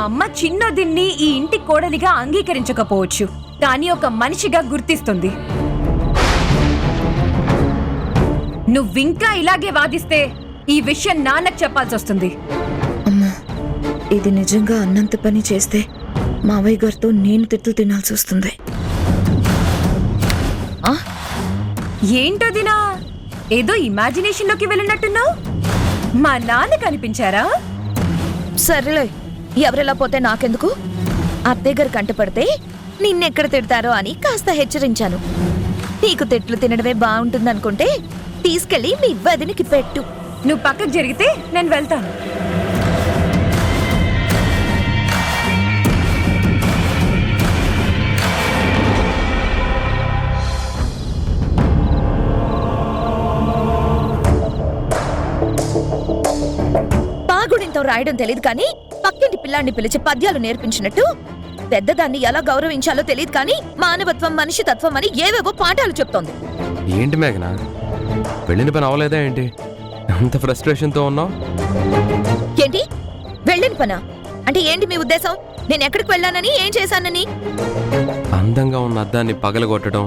అమ్మ చిన్నదిన్ని ఈ ఇంటి కోడలిగా అంగీకరించకపోవచ్చు, కానీ ఒక మనిషిగా గుర్తిస్తుంది. నువ్వింకా ఇలాగే వాదిస్తే ఈ విషయం నాన్నకు చెప్పాల్సి వస్తుంది. అమ్మా, ఇది నిజంగా అన్నంత పని చేస్తే మావయ్య గారితో నేను తిట్లు తినాల్సి వస్తుంది. ఏంటదినా ఏదో ఇమాజినేషన్ లోకి వెళ్ళినట్టున్నావు? మా నాన్న కనిపించారా? సరేలే, ఎవరెలా పోతే నాకెందుకు? అత్తయ్య గారు కంటపడితే నిన్నెక్కడ తిడతారో అని కాస్త హెచ్చరించాను. నీకు తిట్లు తినడమే బాగుంటుందనుకుంటే తీసుకెళ్లి మీ వదినికి పెట్టు. నువ్వు పక్కకు జరిగితే నేను వెళ్తాను. పాగుడింతో రాయడం తెలియదు కానీ పక్కింటి పిల్లాన్ని పిలిచి పద్యాలు నేర్పించినట్టు పెద్దదాన్ని ఎలా గౌరవించాలో తెలియదు కానీ మానవత్వం, మనిషితత్వం అని ఏవేవో పాఠాలు చెప్తోంది. ఏంటి మేఘనా, వెళ్ళిన పని అవలేదా ఏంటి? అంత ఫ్రస్ట్రేషన్తో ఉన్నావు? ఏంటి వెళ్ళిన పనా అంటే ఏంటి మీ ఉద్దేశం? నేను ఎక్కడికి వెళ్ళానని, ఏం చేశానని? అందంగా ఉన్న అద్దాన్ని పగలగొట్టడం,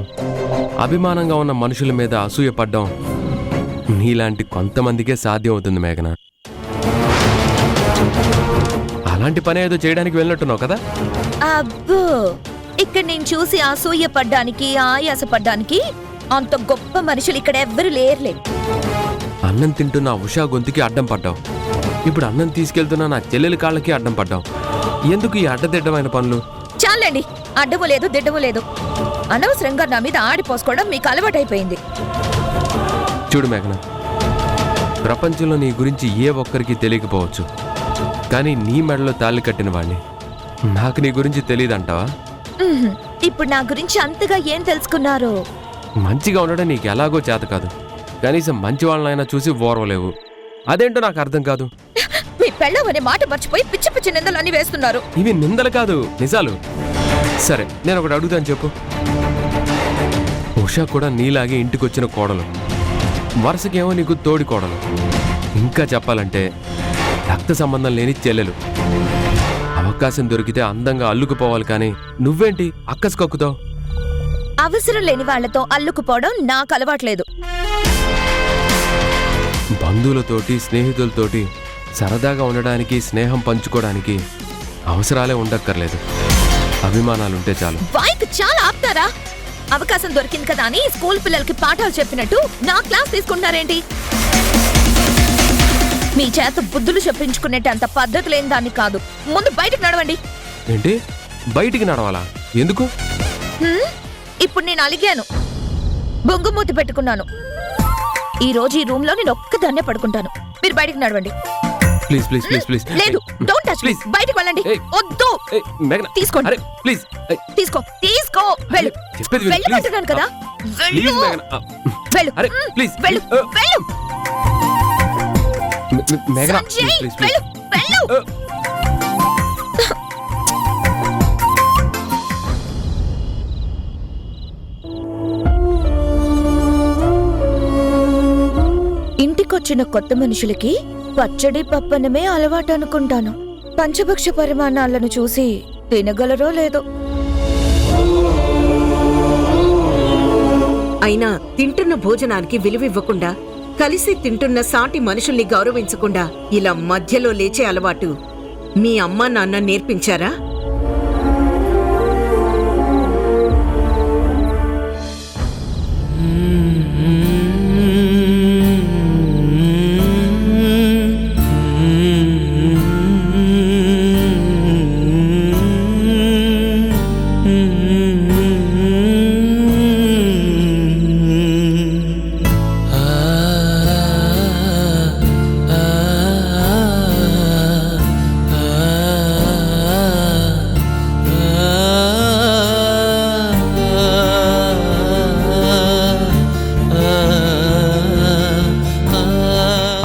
అభిమానంగా ఉన్న మనుషుల మీద అసూయపడ్డం నీలాంటి కొంతమందికే సాధ్యం అవుతుంది మేఘనా. అలాంటి పని ఏదో చేయడానికి వెళ్ళినట్టున్నావు కదా? అబ్బో, ఇక్కడ నేను చూసి అసూయపడ్డానికి, ఆయాసపడ్డానికి అంత గొప్ప మనుషులు ఇక్కడ ఎవ్వరు లేరులే. అన్నం తింటున్న ఉషా గొంతుకి అడ్డం పడ్డావు. ఇప్పుడు అన్నం తీసుకెళ్తున్నా నా చెల్లెలి కాళ్ళకి అడ్డం పడ్డావు. ఎందుకు ఈ అడ్డదిడ్డమైన పనులు? చాలండి, అడ్డము లేదు దిడ్డము లేదు. అనవసరంగా నా మీద ఆడిపోసుకోవడం మీకు అలవాటైపోయింది. చూడు మేఘన, ప్రపంచంలో నీ గురించి ఏ ఒక్కరికి తెలియకపోవచ్చు, కానీ నీ మెడలో తాళి కట్టిన వాణ్ణి. నాకు నీ గురించి తెలియదంటావా? ఇప్పుడు నా గురించి అంతగా ఏం తెలుసుకున్నారు? మంచిగా ఉండడం నీకు ఎలాగో చేత కాదు. కనీసం మంచి వాళ్ళనైనా చూసి ఓర్వలేవు. అదేంటో నాకు అర్థం కాదు. మీ పెళ్ళం అనే మాట మర్చిపోయి పిచ్చి పిచ్చి నిందలు అన్ని వేస్తున్నారు. ఇవి నిందలు కాదు, నిజాలు. సరే, నేను ఒకటి అడుగుతాను, చెప్పు. ఉషా కూడా నీలాగే ఇంటికొచ్చిన కోడలు, వరుసకేమో నీకు తోడి కోడలు, ఇంకా చెప్పాలంటే రక్త సంబంధం లేని చెల్లెలు. అవకాశం దొరికితే అందంగా అల్లుకుపోవాలి, కానీ నువ్వేంటి అక్కసు కక్కుతావు? అవసరం లేని వాళ్లతో అల్లుకుపోవడం నాకు అలవాట్లేదు. బంధువులతోటి, స్నేహితులతోటి సరదాగా ఉండడానికి, స్నేహం పంచుకోవడానికి అవసరాలే ఉండక్కర్లేదు, అభిమానాలుంటే చాలు. వాయికి చాలా ఆపుతారా? అవకాశం దొరికింది కదా అని స్కూల్ పిల్లలకి పాఠాలు చెప్పినట్టు నా క్లాస్ తీసుకుంటారేంటి? మీ చేత బుద్ధులు చెప్పించుకునేట అంత పద్ధతి లేని దాన్ని కాదు. ముందు బయటకు నడవండి. ఏంటి బయటికి నడవాలా? ఎందుకు? ఇప్పుడు నేను అలిగాను, బొంగుమూతి పెట్టుకున్నాను. ఈ రోజు ఈ రూమ్ లో నేను ఒక్కదాన్నే పడుకుంటాను. మీరు బయటకు నడవండి. Please please please please. లేదు, డోంట్ టచ్ మీ. బయటకు వెళ్ళండి. వద్దు. తీసుకోండి. ప్లీజ్ తీసుకో, తీసుకో. వెళ్ళు. వెళ్ళమంటున్నాను కదా. వెళ్ళు. వెళ్ళు. ప్లీజ్ వెళ్ళు. వెళ్ళు. మేఘనా, సంజయ్, ప్లీజ్ వెళ్ళు. వెళ్ళు. ఇంటికొచ్చిన కొత్త మనుషులకి పచ్చడి పప్పనమే అలవాటు అనుకుంటాను. పంచభక్ష పరిమాణాలను చూసి తినగలరో లేదో. అయినా తింటున్న భోజనానికి విలువివ్వకుండా, కలిసి తింటున్న సాటి మనుషుల్ని గౌరవించకుండా ఇలా మధ్యలో లేచే అలవాటు మీ అమ్మా నాన్న నేర్పించారా?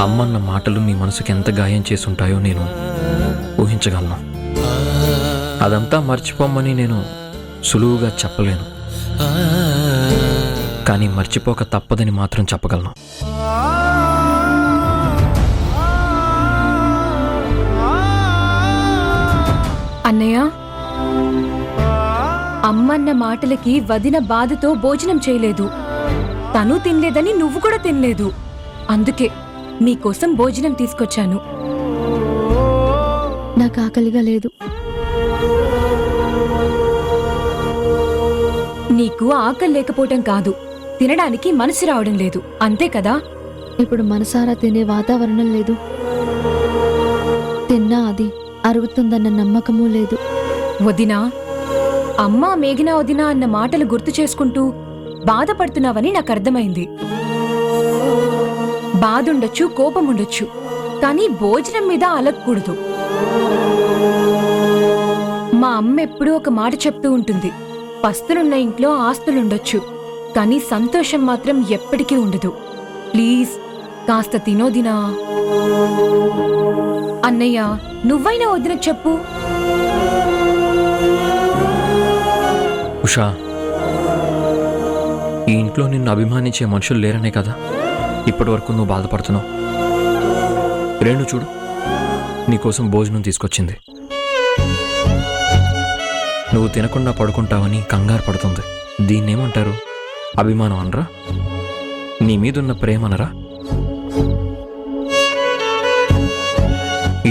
అమ్మన్న మాటలు నీ మనసుకి ఎంత గాయం చేసుంటాయో నేను ఊహించగలను. అదంతా మర్చిపోమ్మని నేను సులువుగా చెప్పలేను, కానీ మర్చిపోక తప్పదని మాత్రం చెప్పగలను. అమ్మన్న మాటలకి వదిన బాధతో భోజనం చేయలేదు. తను తినలేదని నువ్వు కూడా తినలేదు. అందుకే మీకోసం భోజనం తీసుకొచ్చాను. నాకు ఆకలిగా లేదు. నీకు ఆకలి లేకపోవటం కాదు, తినడానికి మనసు రావడం లేదు, అంతే కదా? ఇప్పుడు మనసారా తినే వాతావరణం లేదు. తిన్నా అది అరుగుతుందన్న నమ్మకమూ లేదు. వదినా, అమ్మా మేఘనా వదినా అన్న మాటలు గుర్తు చేసుకుంటూ బాధపడుతున్నావని నాకు అర్థమైంది. బాధుండొచ్చు, కోపముండొచ్చు, కానీ భోజనం మీద అలగకూడదు. మా అమ్మ ఎప్పుడూ ఒక మాట చెప్తూ ఉంటుంది, పస్తులున్న ఇంట్లో ఆస్తులుండొచ్చు, కానీ సంతోషం మాత్రం ఎప్పటికీ ఉండదు. ప్లీజ్ కాస్త తినోదినా. అన్నయ్య, నువ్వైనా వదిన చెప్పు. ఉషా, ఈ ఇంట్లో నిన్ను అభిమానించే మనుషులు లేరనే కదా ఇప్పటి వరకు నువ్వు బాధపడుతున్నావు. రేణు చూడు, నీకోసం భోజనం తీసుకొచ్చింది. నువ్వు తినకుండా పడుకుంటావని కంగారు పడుతుంది. దీన్నేమంటారు? అభిమానం అనరా? నీ మీదున్న ప్రేమనరా?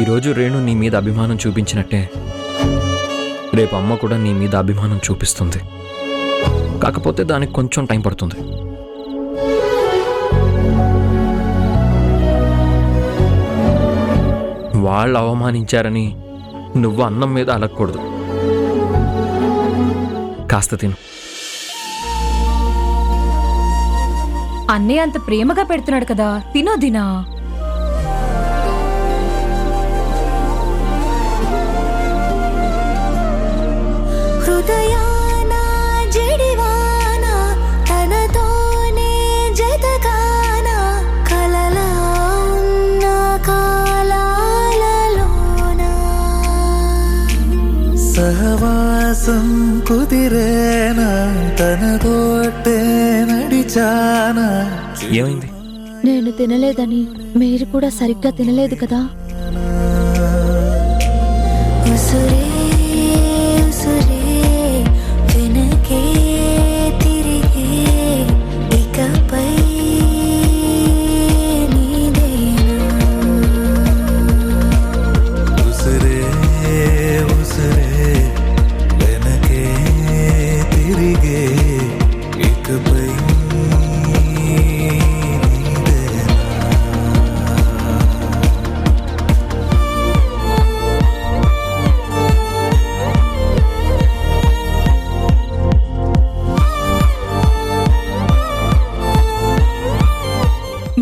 ఈరోజు రేణు నీ మీద అభిమానం చూపించినట్టే రేపు అమ్మ కూడా నీ మీద అభిమానం చూపిస్తుంది. కాకపోతే దానికి కొంచెం టైం పడుతుంది. వాళ్ళు అవమానించారని నువ్వు అన్నం మీద అలగకూడదు. కాస్త తిను. అన్నయ్య అంత ప్రేమగా పెడుతున్నాడు కదా, తినోదినా. సహవాసం కుదిరేనా తనతోటే నడిచానా. ఏమైంది? నేను తినలేదని మీరు కూడా సరిగ్గా తినలేదు కదా. ఉసురే ఉసురే వెనకే తిరిగే ఇకపై నీదేనా. ఉసురే ఉసురే వెనకే తిరిగే ఇకపై నీదేనా.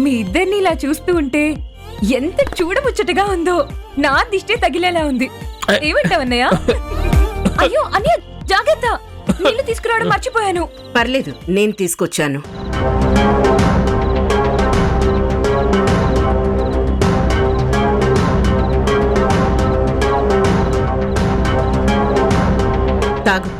మీ ఇద్దరిని ఇలా చూస్తూ ఉంటే ఎంత చూడముచ్చటగా ఉందో. నా దిష్టే తగిలేలా ఉంది. ఏమంటావన్నయ్య? అయ్యో అన్నయ్య, జాగ్రత్త, నీళ్లు తీసుకురావడం మర్చిపోయాను. పర్లేదు, నేను తీసుకొచ్చాను. తాగు.